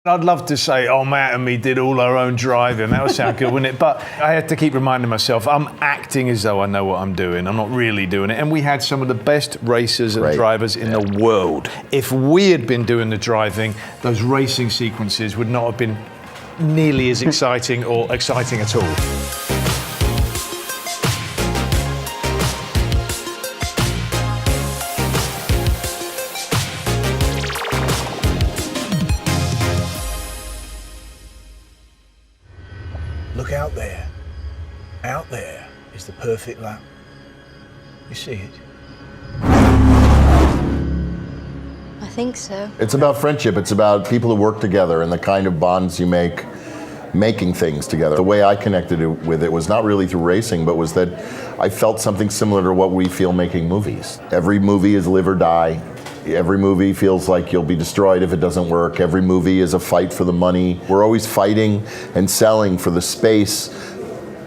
I'd love to say, oh, Matt and me did all our own driving. That would sound good, wouldn't it? But I had to keep reminding myself, I'm acting as though I know what I'm doing. I'm not really doing it. And we had some of the best racers and drivers in the world. If we had been doing the driving, those racing sequences would not have been nearly as exciting or exciting at all. Look out there. Out there is the perfect lap. You see it? I think so. It's about friendship. It's about people who work together and the kind of bonds you make making things together. The way I connected with it was not really through racing, but was that I felt something similar to what we feel making movies. Every movie is live or die. Every movie feels like you'll be destroyed if it doesn't work. Every movie is a fight for the money. We're always fighting and selling for the space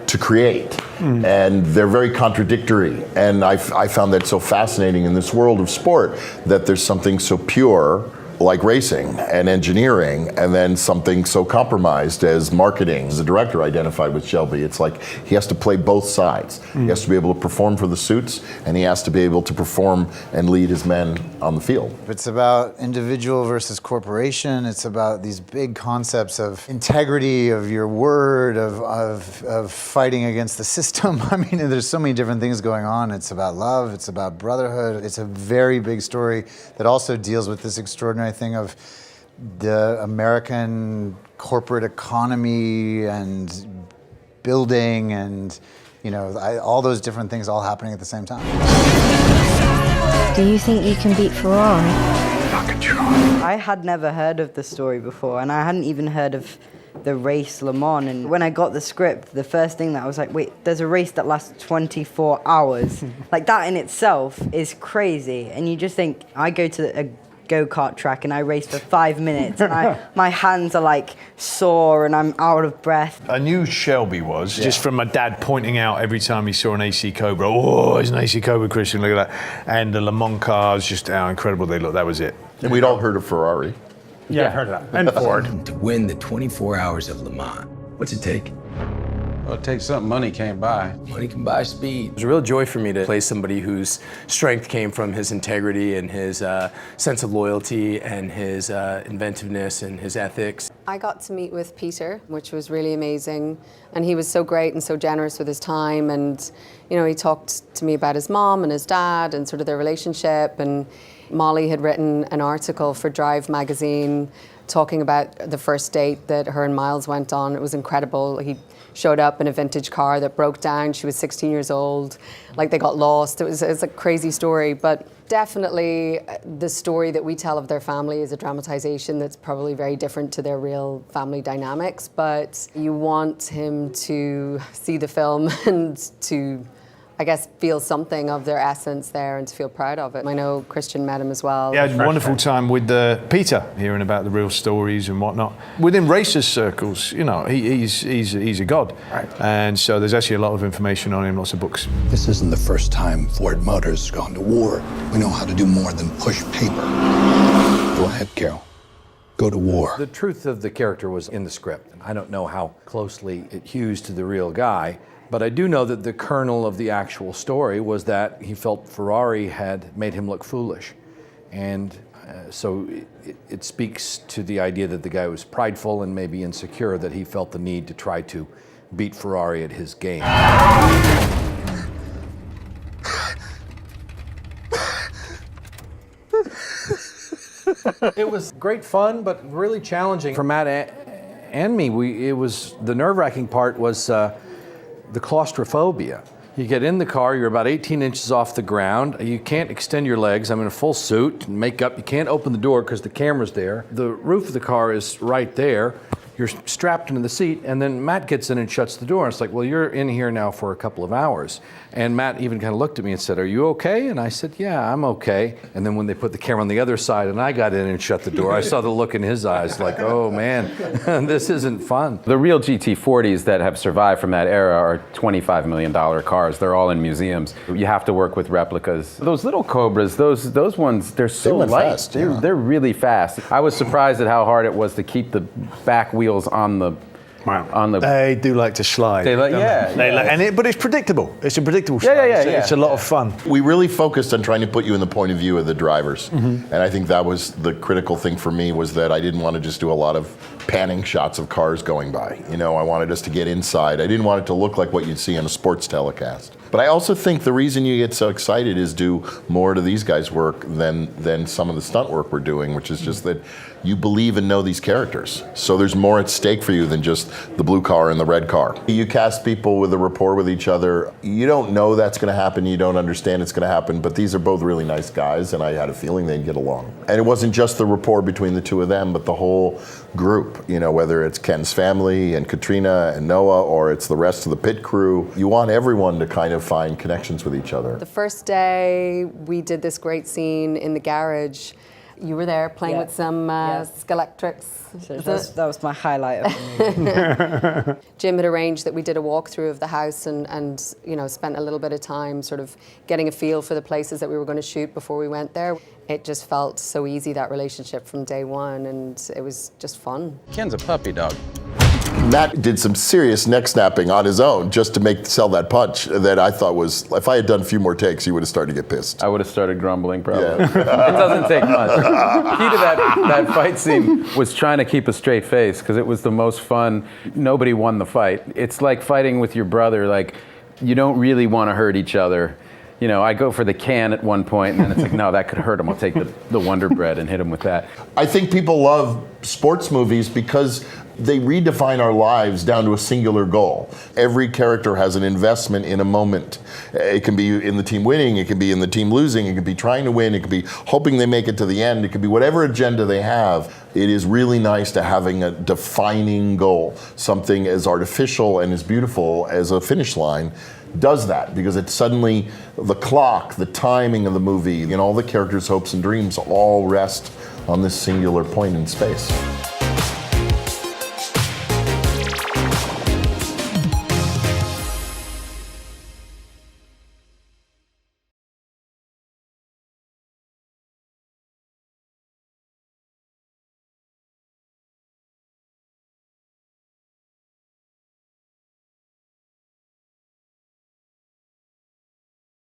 to create. And they're very contradictory. And I found that so fascinating in this world of sport, that there's something so pure like racing and engineering, and then something so compromised as marketing. As a director identified with Shelby, it's like he has to play both sides. He has to be able to perform for the suits, and he has to be able to perform and lead his men on the field. It's about individual versus corporation. It's about these big concepts of integrity, of your word, of fighting against the system. I mean, there's so many different things going on. It's about love, it's about brotherhood. It's a very big story that also deals with this extraordinary thing of the American corporate economy and building and, you know, all those different things all happening at the same time. Do you think you can beat Ferrari? I can try. I had never heard of the story before, and I hadn't even heard of the race Le Mans. And when I got the script, the first thing that I was like, wait, there's a race that lasts 24 hours. Like, that in itself is crazy. And you just think, I go to a go-kart track and I race for 5 minutes and my hands are like sore and I'm out of breath. I knew Shelby was, just from my dad pointing out every time he saw an AC Cobra, oh, it's an AC Cobra, Christian, look at that. And the Le Mans cars, just how incredible they look, that was it. And we'd all heard of Ferrari. Yeah, I've heard of that. And Ford. To win the 24 hours of Le Mans, what's it take? Well, it takes something money can't buy. Money can buy speed. It was a real joy for me to play somebody whose strength came from his integrity and his sense of loyalty and his inventiveness and his ethics. I got to meet with Peter, which was really amazing. And he was so great and so generous with his time. And, you know, he talked to me about his mom and his dad and sort of their relationship. And Molly had written an article for Drive magazine talking about the first date that her and Miles went on. It was incredible. He showed up in a vintage car that broke down. She was 16 years old. Like, they got lost. It was a crazy story. But definitely the story that we tell of their family is a dramatization that's probably very different to their real family dynamics. But you want him to see the film and to, I guess, feel something of their essence there and to feel proud of it. I know Christian met him as well. Yeah, I had a wonderful time with Peter, hearing about the real stories and whatnot. Within racers circles, you know, he's a god. Right. And so there's actually a lot of information on him, lots of books. This isn't the first time Ford Motors has gone to war. We know how to do more than push paper. Go ahead, Carol. Go to war. The truth of the character was in the script. I don't know how closely it hews to the real guy, but I do know that the kernel of the actual story was that he felt Ferrari had made him look foolish. And so it speaks to the idea that the guy was prideful and maybe insecure, that he felt the need to try to beat Ferrari at his game. It was great fun, but really challenging for Matt and me. The nerve-wracking part was the claustrophobia. You get in the car, you're about 18 inches off the ground, you can't extend your legs, I'm in a full suit and makeup, you can't open the door because the camera's there. The roof of the car is right there. you're strapped into the seat, and then Matt gets in and shuts the door. And it's like, well, you're in here now for a couple of hours. And Matt even kind of looked at me and said, are you okay? And I said, yeah, I'm okay. And then when they put the camera on the other side and I got in and shut the door, I saw the look in his eyes like, oh man, this isn't fun. The real GT40s that have survived from that era are $25 million cars. They're all in museums. You have to work with replicas. Those little Cobras, those ones, they're so light. Fast, yeah. They're really fast. I was surprised at how hard it was to keep the back wheels on the. They do like to slide. They like, yeah. But it's predictable. It's a predictable slide. It's a lot of fun. We really focused on trying to put you in the point of view of the drivers. And I think that was the critical thing for me, was that I didn't want to just do a lot of panning shots of cars going by. You know, I wanted us to get inside. I didn't want it to look like what you'd see on a sports telecast. But I also think the reason you get so excited is do more to these guys' work than some of the stunt work we're doing, which is just that you believe and know these characters. So there's more at stake for you than just the blue car and the red car. You cast people with a rapport with each other. You don't know that's going to happen. You don't understand it's going to happen. But these are both really nice guys, and I had a feeling they'd get along. And it wasn't just the rapport between the two of them, but the whole group. You know, whether it's Ken's family and Katrina and Noah, or it's the rest of the pit crew. You want everyone to kind of find connections with each other. The first day, we did this great scene in the garage. You were there playing with some Skelectrics. So that was my highlight of the movie. Jim had arranged that we did a walkthrough of the house and you know, spent a little bit of time sort of getting a feel for the places that we were going to shoot before we went there. It just felt so easy, that relationship from day one, and it was just fun. Ken's a puppy dog. Matt did some serious neck snapping on his own just to sell that punch that I thought was, if I had done a few more takes, he would have started to get pissed. I would have started grumbling probably. Yeah. It doesn't take much. The key to that fight scene was trying to keep a straight face, because it was the most fun. Nobody won the fight. It's like fighting with your brother. Like, you don't really want to hurt each other. You know, I go for the can at one point, and then it's like, no, that could hurt him. I'll take the Wonder Bread and hit him with that. I think people love sports movies because they redefine our lives down to a singular goal. Every character has an investment in a moment. It can be in the team winning, it can be in the team losing, it can be trying to win, it can be hoping they make it to the end, it could be whatever agenda they have. It is really nice to having a defining goal, something as artificial and as beautiful as a finish line does that, because it's suddenly the clock, the timing of the movie, and all the characters' hopes and dreams all rest on this singular point in space.